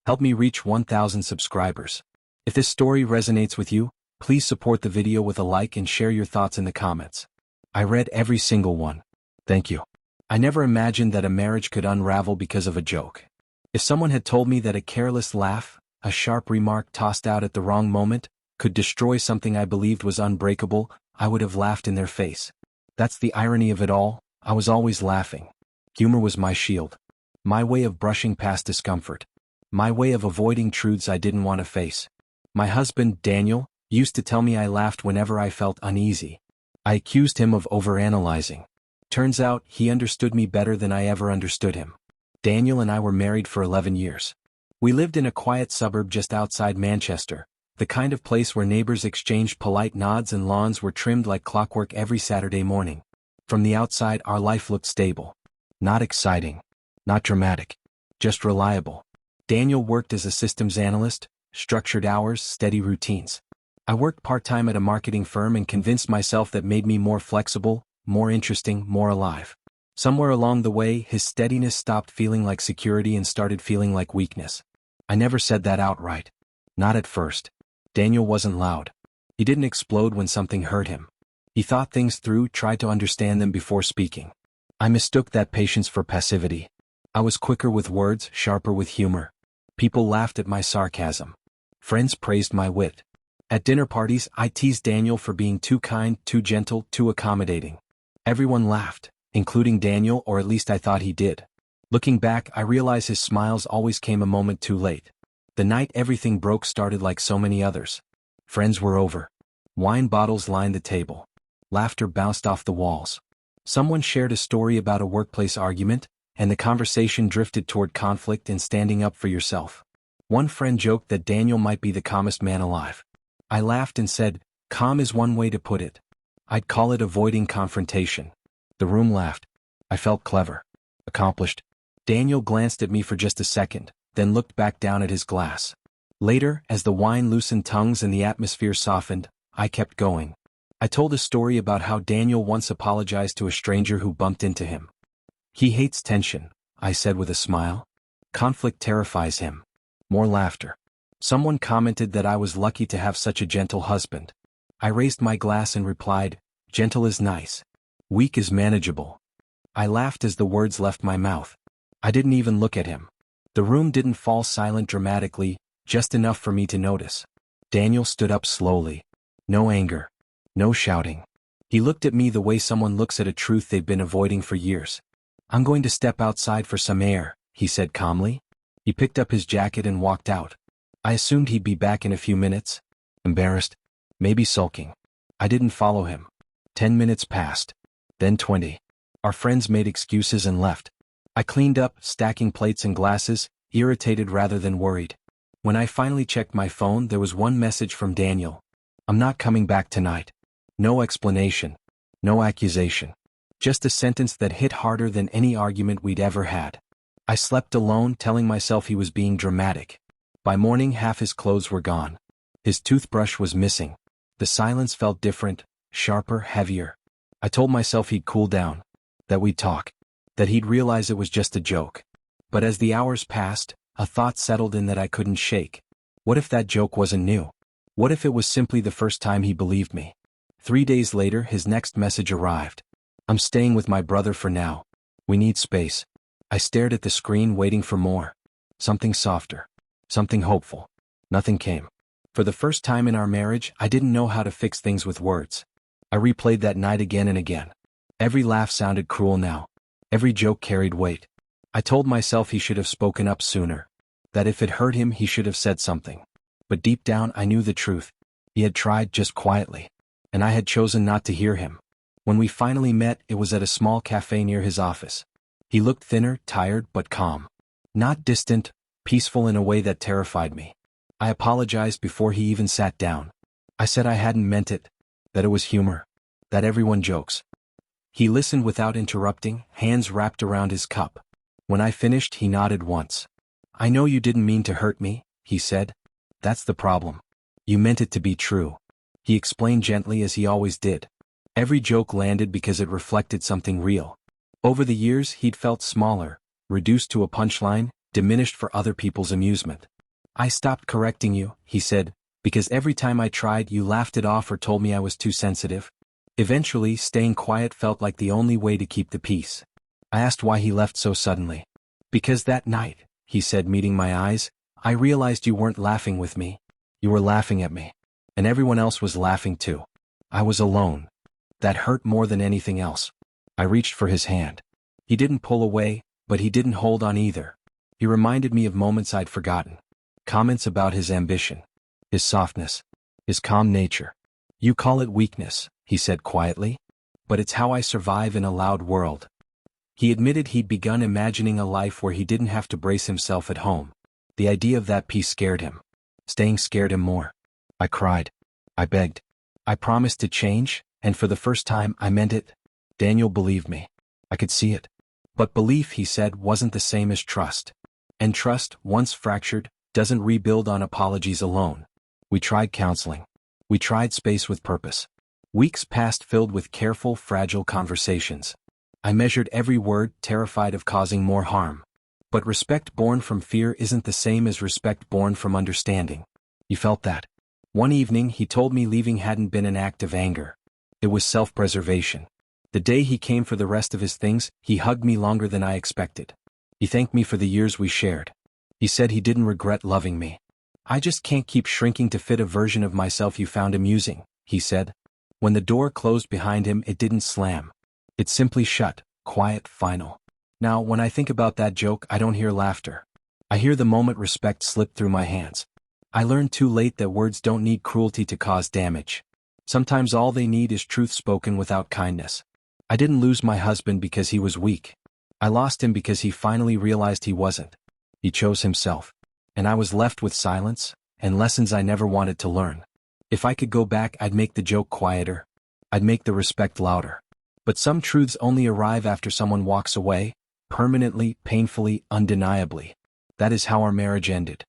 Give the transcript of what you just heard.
Help me reach 1,000 subscribers. If this story resonates with you, please support the video with a like and share your thoughts in the comments. I read every single one. Thank you. I never imagined that a marriage could unravel because of a joke. If someone had told me that a careless laugh, a sharp remark tossed out at the wrong moment, could destroy something I believed was unbreakable, I would have laughed in their face. That's the irony of it all. I was always laughing. Humor was my shield. My way of brushing past discomfort. My way of avoiding truths I didn't want to face. My husband, Daniel, used to tell me I laughed whenever I felt uneasy. I accused him of overanalyzing. Turns out, he understood me better than I ever understood him. Daniel and I were married for 11 years. We lived in a quiet suburb just outside Manchester, the kind of place where neighbors exchanged polite nods and lawns were trimmed like clockwork every Saturday morning. From the outside, our life looked stable. Not exciting. Not dramatic. Just reliable. Daniel worked as a systems analyst, structured hours, steady routines. I worked part-time at a marketing firm and convinced myself that made me more flexible, more interesting, more alive. Somewhere along the way, his steadiness stopped feeling like security and started feeling like weakness. I never said that outright. Not at first. Daniel wasn't loud. He didn't explode when something hurt him. He thought things through, tried to understand them before speaking. I mistook that patience for passivity. I was quicker with words, sharper with humor. People laughed at my sarcasm. Friends praised my wit. At dinner parties, I teased Daniel for being too kind, too gentle, too accommodating. Everyone laughed, including Daniel, or at least I thought he did. Looking back, I realize his smiles always came a moment too late. The night everything broke started like so many others. Friends were over. Wine bottles lined the table. Laughter bounced off the walls. Someone shared a story about a workplace argument, and the conversation drifted toward conflict and standing up for yourself. One friend joked that Daniel might be the calmest man alive. I laughed and said, "Calm is one way to put it. I'd call it avoiding confrontation." The room laughed. I felt clever. Accomplished. Daniel glanced at me for just a second, then looked back down at his glass. Later, as the wine loosened tongues and the atmosphere softened, I kept going. I told a story about how Daniel once apologized to a stranger who bumped into him. "He hates tension," I said with a smile. "Conflict terrifies him." More laughter. Someone commented that I was lucky to have such a gentle husband. I raised my glass and replied, "Gentle is nice. Weak is manageable." I laughed as the words left my mouth. I didn't even look at him. The room didn't fall silent dramatically, just enough for me to notice. Daniel stood up slowly. No anger. No shouting. He looked at me the way someone looks at a truth they've been avoiding for years. "I'm going to step outside for some air," he said calmly. He picked up his jacket and walked out. I assumed he'd be back in a few minutes. Embarrassed. Maybe sulking. I didn't follow him. 10 minutes passed. Then 20. Our friends made excuses and left. I cleaned up, stacking plates and glasses, irritated rather than worried. When I finally checked my phone, there was one message from Daniel. "I'm not coming back tonight." No explanation. No accusation. Just a sentence that hit harder than any argument we'd ever had. I slept alone, telling myself he was being dramatic. By morning, half his clothes were gone. His toothbrush was missing. The silence felt different, sharper, heavier. I told myself he'd cool down. That we'd talk. That he'd realize it was just a joke. But as the hours passed, a thought settled in that I couldn't shake. What if that joke wasn't new? What if it was simply the first time he believed me? 3 days later, his next message arrived. "I'm staying with my brother for now. We need space." I stared at the screen, waiting for more. Something softer. Something hopeful. Nothing came. For the first time in our marriage, I didn't know how to fix things with words. I replayed that night again and again. Every laugh sounded cruel now. Every joke carried weight. I told myself he should have spoken up sooner. That if it hurt him, he should have said something. But deep down, I knew the truth. He had tried, just quietly. And I had chosen not to hear him. When we finally met, it was at a small cafe near his office. He looked thinner, tired, but calm. Not distant, peaceful in a way that terrified me. I apologized before he even sat down. I said I hadn't meant it, that it was humor, that everyone jokes. He listened without interrupting, hands wrapped around his cup. When I finished, he nodded once. "I know you didn't mean to hurt me," he said. "That's the problem. You meant it to be true." He explained gently as he always did. Every joke landed because it reflected something real. Over the years, he'd felt smaller, reduced to a punchline, diminished for other people's amusement. I stopped correcting you, he said, because every time I tried you laughed it off or told me I was too sensitive. Eventually, staying quiet felt like the only way to keep the peace. I asked why he left so suddenly. Because that night, he said, meeting my eyes, I realized you weren't laughing with me. You were laughing at me. And everyone else was laughing too. I was alone. That hurt more than anything else. I reached for his hand. He didn't pull away, but he didn't hold on either. He reminded me of moments I'd forgotten. Comments about his ambition. His softness. His calm nature. You call it weakness, he said quietly. But it's how I survive in a loud world. He admitted he'd begun imagining a life where he didn't have to brace himself at home. The idea of that peace scared him. Staying scared him more. I cried. I begged. I promised to change, and for the first time I meant it. Daniel believed me. I could see it. But belief, he said, wasn't the same as trust. And trust, once fractured, doesn't rebuild on apologies alone. We tried counseling. We tried space with purpose. Weeks passed filled with careful, fragile conversations. I measured every word, terrified of causing more harm. But respect born from fear isn't the same as respect born from understanding. He felt that. One evening he told me leaving hadn't been an act of anger. It was self-preservation. The day he came for the rest of his things, he hugged me longer than I expected. He thanked me for the years we shared. He said he didn't regret loving me. I just can't keep shrinking to fit a version of myself you found amusing, he said. When the door closed behind him, it didn't slam. It simply shut, quiet, final. Now, when I think about that joke, I don't hear laughter. I hear the moment respect slipped through my hands. I learned too late that words don't need cruelty to cause damage. Sometimes all they need is truth spoken without kindness. I didn't lose my husband because he was weak. I lost him because he finally realized he wasn't. He chose himself. And I was left with silence, and lessons I never wanted to learn. If I could go back, I'd make the joke quieter. I'd make the respect louder. But some truths only arrive after someone walks away, permanently, painfully, undeniably. That is how our marriage ended.